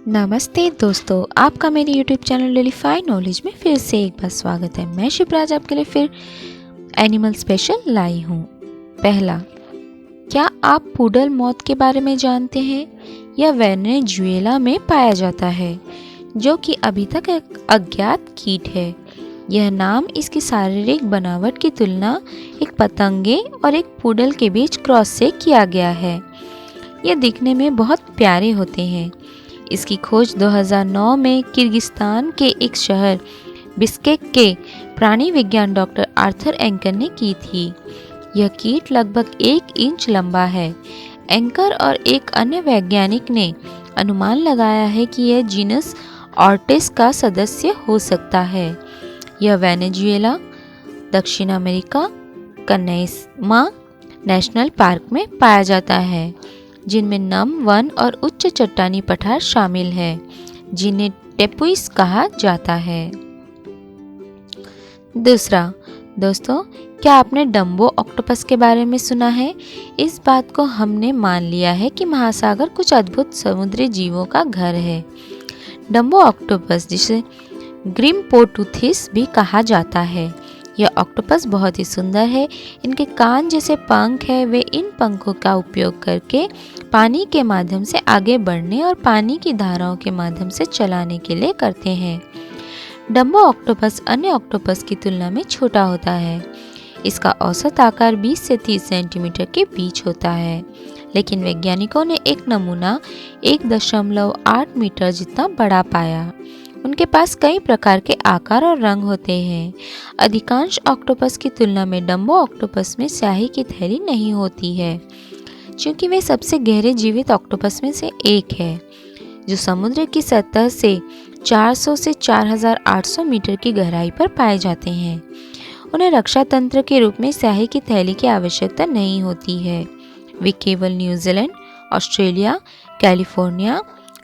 नमस्ते दोस्तों, आपका मेरे YouTube चैनल लिलीफाई नॉलेज में फिर से एक बार स्वागत है। मैं शिप्राज आपके लिए फिर एनिमल स्पेशल लाई हूँ। पहला, क्या आप पूडल मौत के बारे में जानते हैं? यह वेनेजुएला में पाया जाता है, जो कि अभी तक एक अज्ञात कीट है। यह नाम इसकी शारीरिक बनावट की तुलना एक पतंगे और एक पूडल के बीच क्रॉस से किया गया है। ये दिखने में बहुत प्यारे होते हैं। इसकी खोज 2009 में किर्गिस्तान के एक शहर बिश्केक के प्राणी विज्ञान डॉक्टर आर्थर एंकर ने की थी। यह कीट लगभग 1 इंच लंबा है। एंकर और एक अन्य वैज्ञानिक ने अनुमान लगाया है कि यह जीनस ऑर्टिस का सदस्य हो सकता है। यह वेनेजुएला, दक्षिण अमेरिका, कन्यामा नेशनल पार्क में पाया जाता है, जिनमें नम वन और उच्च चट्टानी पठार शामिल है, जिन्हें टेपुइस कहा जाता है। दूसरा, दोस्तों, क्या आपने डम्बो ऑक्टोपस के बारे में सुना है? इस बात को हमने मान लिया है कि महासागर कुछ अद्भुत समुद्री जीवों का घर है। डम्बो ऑक्टोपस, जिसे ग्रिम्पोटुथिस भी कहा जाता है, यह ऑक्टोपस बहुत ही सुंदर है। इनके कान जैसे पंख है। वे इन पंखों का उपयोग करके पानी के माध्यम से आगे बढ़ने और पानी की धाराओं के माध्यम से चलाने के लिए करते हैं। डम्बो ऑक्टोपस अन्य ऑक्टोपस की तुलना में छोटा होता है। इसका औसत आकार 20 से 30 सेंटीमीटर के बीच होता है, लेकिन वैज्ञानिकों ने एक नमूना 1.8 मीटर जितना बड़ा पाया। उनके पास कई प्रकार के आकार और रंग होते हैं। अधिकांश ऑक्टोपस की तुलना में डम्बो ऑक्टोपस में स्याही की थैली नहीं होती है, क्योंकि वे सबसे गहरे जीवित ऑक्टोपस में से एक है, जो समुद्र की सतह से 400 से 4800 मीटर की गहराई पर पाए जाते हैं। उन्हें रक्षा तंत्र के रूप में स्याही की थैली की आवश्यकता नहीं होती है। वे केवल न्यूजीलैंड, ऑस्ट्रेलिया, कैलिफोर्निया,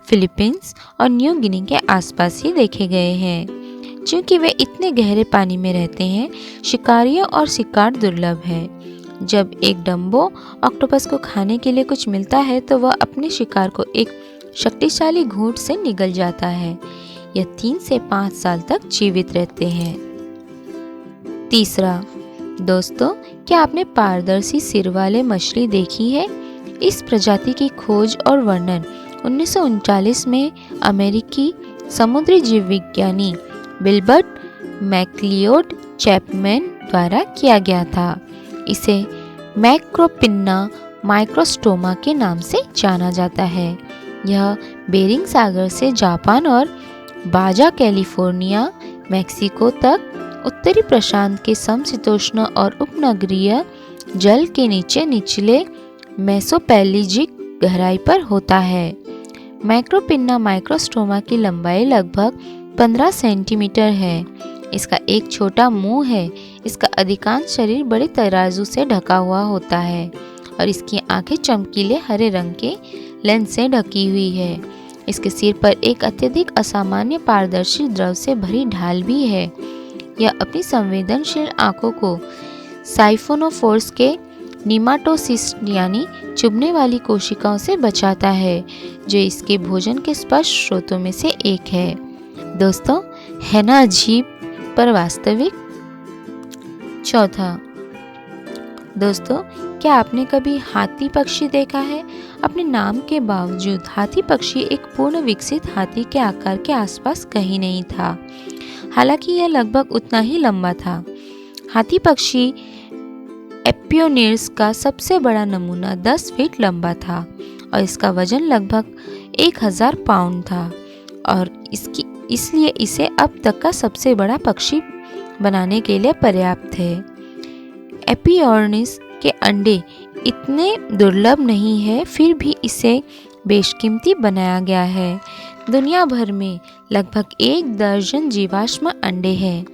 फिलीपींस और न्यू गिनी के आसपास ही देखे गए हैं। क्योंकि वे इतने गहरे पानी में रहते हैं, शिकारियों और शिकार दुर्लभ है। जब एक डम्बो ऑक्टोपस को खाने के लिए कुछ मिलता है तो वह अपने शिकार को एक शक्तिशाली घूंट से निगल जाता है। यह 3 से 5 साल तक जीवित रहते हैं। तीसरा, दोस्तों, क्या आपने पारदर्शी सिर वाले मछली देखी है? इस प्रजाति की खोज और वर्णन 1939 में अमेरिकी समुद्री जीव विज्ञानी विल्बर्ट मैक्लियोड चैपमैन द्वारा किया गया था। इसे मैक्रोपिन्ना माइक्रोस्टोमा के नाम से जाना जाता है। यह बेरिंग सागर से जापान और बाजा कैलिफोर्निया, मैक्सिको तक उत्तरी प्रशांत के समशीतोष्ण और उपनगरीय जल के नीचे निचले मेसोपेलिजिक गहराई पर होता है। मैक्रोपिन्ना माइक्रोस्टोमा की लंबाई लगभग 15 सेंटीमीटर है। इसका एक छोटा मुंह है। इसका अधिकांश शरीर बड़े तराजू से ढका हुआ होता है और इसकी आंखें चमकीले हरे रंग के लेंस से ढकी हुई है। इसके सिर पर एक अत्यधिक असामान्य पारदर्शी द्रव से भरी ढाल भी है। यह अपनी संवेदनशील आंखों को साइफोनोफोर्स के निमाटोसिस्ट यानी चुभने वाली कोशिकाओं से बचाता है, जो इसके भोजन के स्पष्ट स्रोतों में से एक है। दोस्तों, है ना अजीब पर वास्तविक? चौथा, दोस्तों, क्या आपने कभी हाथी पक्षी देखा है? अपने नाम के बावजूद हाथी पक्षी एक पूर्ण विकसित हाथी के आकार के आसपास कहीं नहीं था, हालांकि यह लगभग उतना ही लंबा था। हाथी पक्षी एपियोनिर्स का सबसे बड़ा नमूना 10 फीट लंबा था और इसका वजन लगभग 1000 पाउंड था और इसलिए इसे अब तक का सबसे बड़ा पक्षी बनाने के लिए पर्याप्त है। एपियोनिर्स के अंडे इतने दुर्लभ नहीं है, फिर भी इसे बेशकीमती बनाया गया है। दुनिया भर में लगभग 1 दर्जन जीवाश्म अंडे हैं,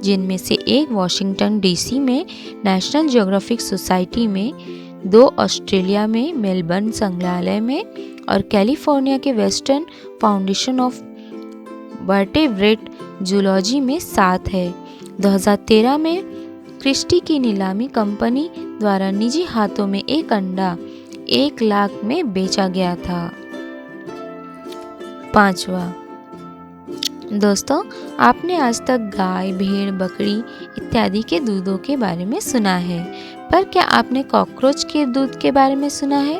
जिनमें से एक वॉशिंगटन डीसी में नेशनल ज्योग्राफिक सोसाइटी में, 2 ऑस्ट्रेलिया में मेलबर्न संग्रहालय में और कैलिफोर्निया के western foundation of vertebrate zoology में 7 है। 2013 में क्रिस्टी की नीलामी कंपनी द्वारा निजी हाथों में एक अंडा 1 लाख में बेचा गया था। पांचवा, दोस्तों आपने आज तक गाय, भेड़, बकरी इत्यादि के दूधों के बारे में सुना है, पर क्या आपने कॉकरोच के दूध के बारे में सुना है?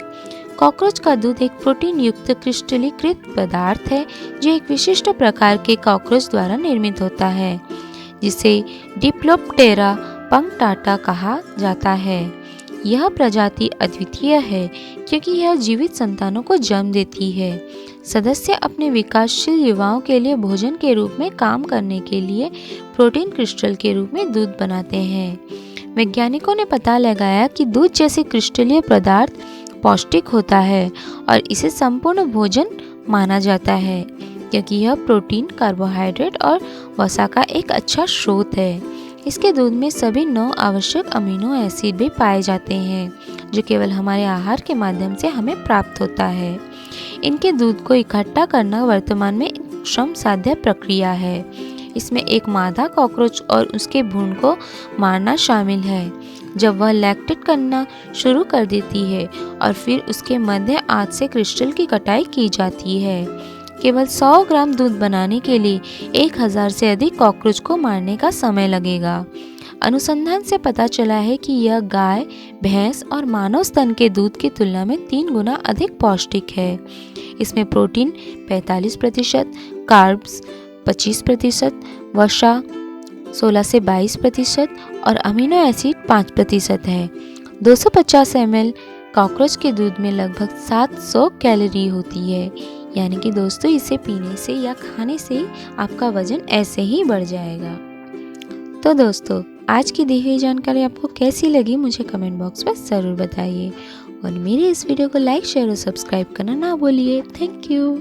कॉकरोच का दूध एक प्रोटीन युक्त क्रिस्टलीकृत पदार्थ है जो एक विशिष्ट प्रकार के कॉकरोच द्वारा निर्मित होता है, जिसे डिप्लोप्टेरा पंक्टाटा कहा जाता है। यह प्रजाति अद्वितीय है क्योंकि यह जीवित संतानों को जन्म देती है। सदस्य अपने विकासशील युवाओं के लिए भोजन के रूप में काम करने के लिए प्रोटीन क्रिस्टल के रूप में दूध बनाते हैं। वैज्ञानिकों ने पता लगाया कि दूध जैसे क्रिस्टलीय पदार्थ पौष्टिक होता है और इसे संपूर्ण भोजन माना जाता है क्योंकि यह प्रोटीन, कार्बोहाइड्रेट और वसा का एक अच्छा स्रोत है। इसके दूध में सभी 9 आवश्यक अमीनो एसिड भी पाए जाते हैं जो केवल हमारे आहार के माध्यम से हमें प्राप्त होता है। इनके दूध को इकट्ठा करना वर्तमान में श्रम साध्य प्रक्रिया है। इसमें एक मादा कॉकरोच और उसके भ्रूण को मारना शामिल है जब वह लैक्टेट करना शुरू कर देती है और फिर उसके मध्य आंच से क्रिस्टल की कटाई की जाती है। केवल 100 ग्राम दूध बनाने के लिए 1000 से अधिक कॉकरोच को मारने का समय लगेगा। अनुसंधान से पता चला है कि यह गाय, भैंस और मानव स्तन के दूध की तुलना में 3 गुना अधिक पौष्टिक है। इसमें प्रोटीन 45%, कार्ब्स 25%, वसा 16 से 22% और अमीनो एसिड 5% है। 250 ml कॉकरोच के दूध में लगभग 700 कैलोरी होती है, यानी कि दोस्तों इसे पीने से या खाने से आपका वजन ऐसे ही बढ़ जाएगा। तो दोस्तों आज की दी हुई जानकारी आपको कैसी लगी मुझे कमेंट बॉक्स में ज़रूर बताइए और मेरे इस वीडियो को लाइक, शेयर और सब्सक्राइब करना ना भूलिए। Thank you.